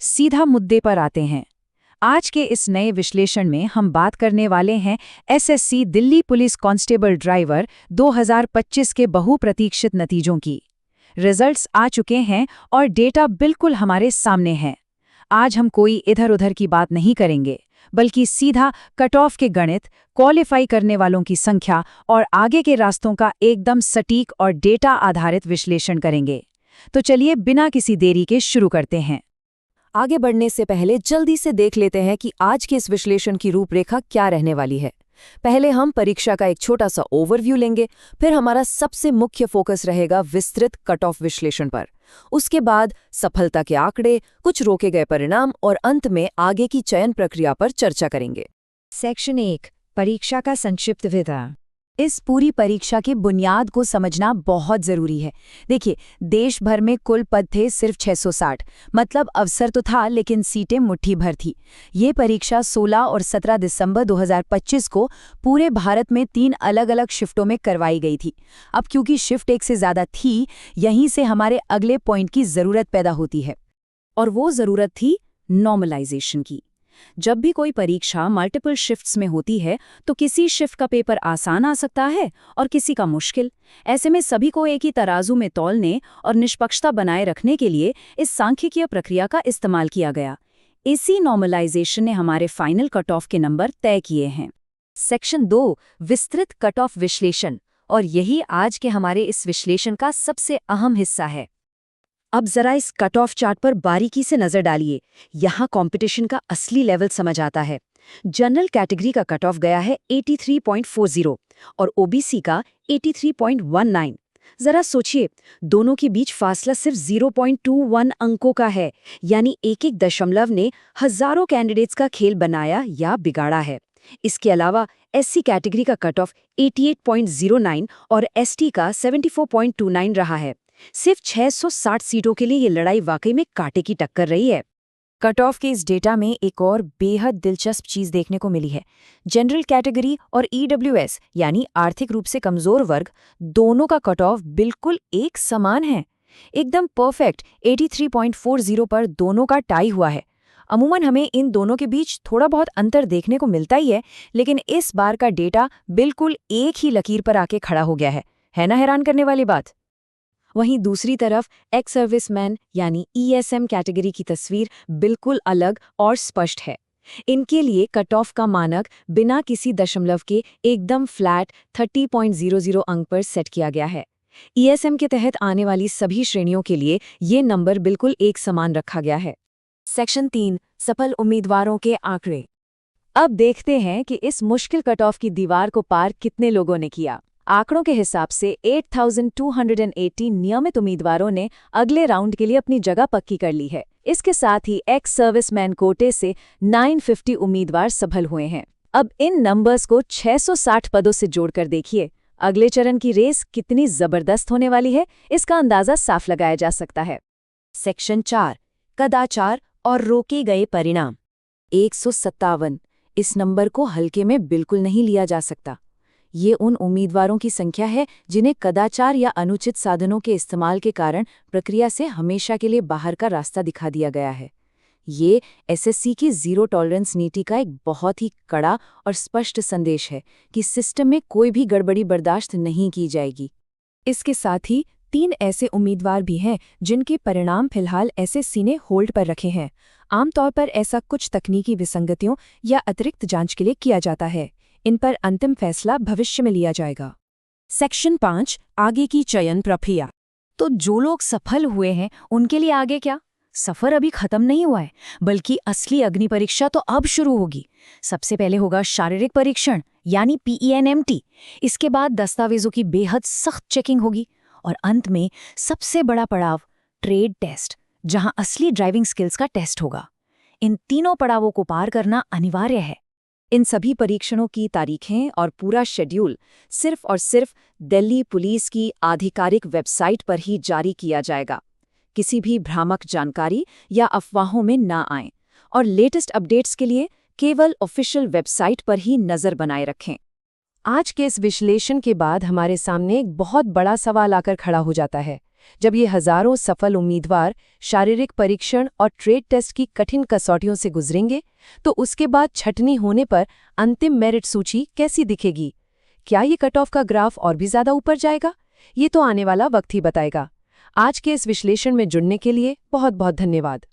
सीधा मुद्दे पर आते हैं। आज के इस नए विश्लेषण में हम बात करने वाले हैं SSC Delhi police constable driver 2025 के बहुप्रतीक्षित नतीजों की। रिजल्ट्स आ चुके हैं और डेटा बिल्कुल हमारे सामने है। आज हम कोई इधर-उधर की बात नहीं करेंगे, बल्कि सीधा कट ऑफ के गणित, क्वालिफाई करने वालों की संख्या और आगे के रास्तों का एकदम सटीक और डेटा आधारित विश्लेषण करेंगे। तो चलिए बिना किसी देरी के शुरू करते हैं। आगे बढ़ने से पहले जल्दी से देख लेते हैं कि आज के इस विश्लेषण की रूपरेखा क्या रहने वाली है। पहले हम परीक्षा का एक छोटा सा ओवरव्यू लेंगे, फिर हमारा सबसे मुख्य फोकस रहेगा विस्तृत कट ऑफ विश्लेषण पर। उसके बाद सफलता के आंकड़े, कुछ रोके गए परिणाम और अंत में आगे की चयन प्रक्रिया पर चर्चा करेंगे। सेक्शन 1, परीक्षा का संक्षिप्त विवरण। इस पूरी परीक्षा की बुनियाद को समझना बहुत जरूरी है। देखिए, देश भर में कुल पद थे सिर्फ 660, मतलब अवसर तो था लेकिन सीटें मुट्ठी भर थी। ये परीक्षा 16 और 17 दिसंबर 2025 को पूरे भारत में 3 अलग-अलग शिफ्टों में करवाई गई थी। अब क्योंकि शिफ्ट एक से ज़्यादा थी, यहीं से हमारे अगले पॉइंट की ज़रूरत पैदा होती है, और वो ज़रूरत थी नॉर्मलाइजेशन की। जब भी कोई परीक्षा मल्टीपल शिफ्ट्स में होती है तो किसी शिफ्ट का पेपर आसान आ सकता है और किसी का मुश्किल। ऐसे में सभी को एक ही तराजू में तौलने और निष्पक्षता बनाए रखने के लिए इस सांख्यिकीय प्रक्रिया का इस्तेमाल किया गया। इसी नॉर्मलाइजेशन ने हमारे फाइनल कट ऑफ के नंबर तय किए हैं। सेक्शन 2, विस्तृत कट ऑफ विश्लेषण, और यही आज के हमारे इस विश्लेषण का सबसे अहम हिस्सा है। अब जरा इस कट ऑफ चार्ट पर बारीकी से नजर डालिए। यहाँ कंपटीशन का असली लेवल समझ आता है। जनरल कैटेगरी का कट ऑफ गया है 83.40 और ओबीसी का 83.19। जरा सोचिए, दोनों के बीच फासला सिर्फ 0.21 अंकों का है, यानी एक-एक दशमलव ने हजारों कैंडिडेट्स का खेल बनाया या बिगाड़ा है। इसके अलावा एससी कैटेगरी का कट ऑफ 88.09 और एसटी का 74.29 रहा है। सिर्फ 660 सीटों के लिए ये लड़ाई वाकई में कांटे की टक्कर रही है। कट ऑफ के इस डेटा में एक और बेहद दिलचस्प चीज देखने को मिली है। जनरल कैटेगरी और ईडब्ल्यूएस यानी आर्थिक रूप से कमजोर वर्ग, दोनों का कट ऑफ बिल्कुल एक समान है। एकदम परफेक्ट 83.40 पर दोनों का टाई हुआ है। अमूमन हमें इन दोनों के बीच थोड़ा बहुत अंतर देखने को मिलता ही है, लेकिन इस बार का डेटा बिल्कुल एक ही लकीर पर आके खड़ा हो गया है ना हैरान करने वाली बात। वहीं दूसरी तरफ एक्स सर्विसमैन यानी ईएसएम कैटेगरी की तस्वीर बिल्कुल अलग और स्पष्ट है। इनके लिए कट ऑफ का मानक बिना किसी दशमलव के एकदम फ्लैट 30.00 अंक पर सेट किया गया है। ईएसएम के तहत आने वाली सभी श्रेणियों के लिए ये नंबर बिल्कुल एक समान रखा गया है। सेक्शन 3, सफल उम्मीदवारों के आंकड़े। अब देखते हैं कि इस मुश्किल कट ऑफ की दीवार को पार कितने लोगों ने किया। आंकड़ों के हिसाब से 8,280 नियमित उम्मीदवारों ने अगले राउंड के लिए अपनी जगह पक्की कर ली है। इसके साथ ही एक्स सर्विसमैन कोटे से 950 उम्मीदवार सफल हुए हैं। अब इन नंबर्स को 660 पदों से जोड़कर देखिए, अगले चरण की रेस कितनी जबरदस्त होने वाली है, इसका अंदाजा साफ लगाया जा सकता है। सेक्शन 4, कदाचार और रोके गए परिणाम। 157, इस नंबर को हल्के में बिल्कुल नहीं लिया जा सकता। ये उन उम्मीदवारों की संख्या है जिन्हें कदाचार या अनुचित साधनों के इस्तेमाल के कारण प्रक्रिया से हमेशा के लिए बाहर का रास्ता दिखा दिया गया है। ये एसएससी की जीरो टॉलरेंस नीति का एक बहुत ही कड़ा और स्पष्ट संदेश है कि सिस्टम में कोई भी गड़बड़ी बर्दाश्त नहीं की जाएगी। इसके साथ ही 3 ऐसे उम्मीदवार भी हैं जिनके परिणाम फिलहाल एसएससी ने होल्ड पर रखे हैं। आमतौर पर ऐसा कुछ तकनीकी विसंगतियों या अतिरिक्त जांच के लिए किया जाता है। इन पर अंतिम फैसला भविष्य में लिया जाएगा। सेक्शन 5, आगे की चयन प्रक्रिया। तो जो लोग सफल हुए हैं उनके लिए आगे क्या? सफर अभी खत्म नहीं हुआ है, बल्कि असली अग्नि परीक्षा तो अब शुरू होगी। सबसे पहले होगा शारीरिक परीक्षण यानी PENMT। इसके बाद दस्तावेजों की बेहद सख्त चेकिंग होगी और अंत में सबसे बड़ा पड़ाव ट्रेड टेस्ट, जहां असली ड्राइविंग स्किल्स का टेस्ट होगा। इन तीनों पड़ावों को पार करना अनिवार्य है। इन सभी परीक्षणों की तारीखें और पूरा शेड्यूल सिर्फ और सिर्फ दिल्ली पुलिस की आधिकारिक वेबसाइट पर ही जारी किया जाएगा। किसी भी भ्रामक जानकारी या अफवाहों में ना आएं और लेटेस्ट अपडेट्स के लिए केवल ऑफिशियल वेबसाइट पर ही नज़र बनाए रखें। आज के इस विश्लेषण के बाद हमारे सामने एक बहुत बड़ा सवाल आकर खड़ा हो जाता है। जब ये हजारों सफल उम्मीदवार शारीरिक परीक्षण और ट्रेड टेस्ट की कठिन कसौटियों से गुजरेंगे, तो उसके बाद छटनी होने पर अंतिम मेरिट सूची कैसी दिखेगी? क्या ये कट ऑफ का ग्राफ और भी ज्यादा ऊपर जाएगा? ये तो आने वाला वक्त ही बताएगा। आज के इस विश्लेषण में जुड़ने के लिए बहुत बहुत धन्यवाद।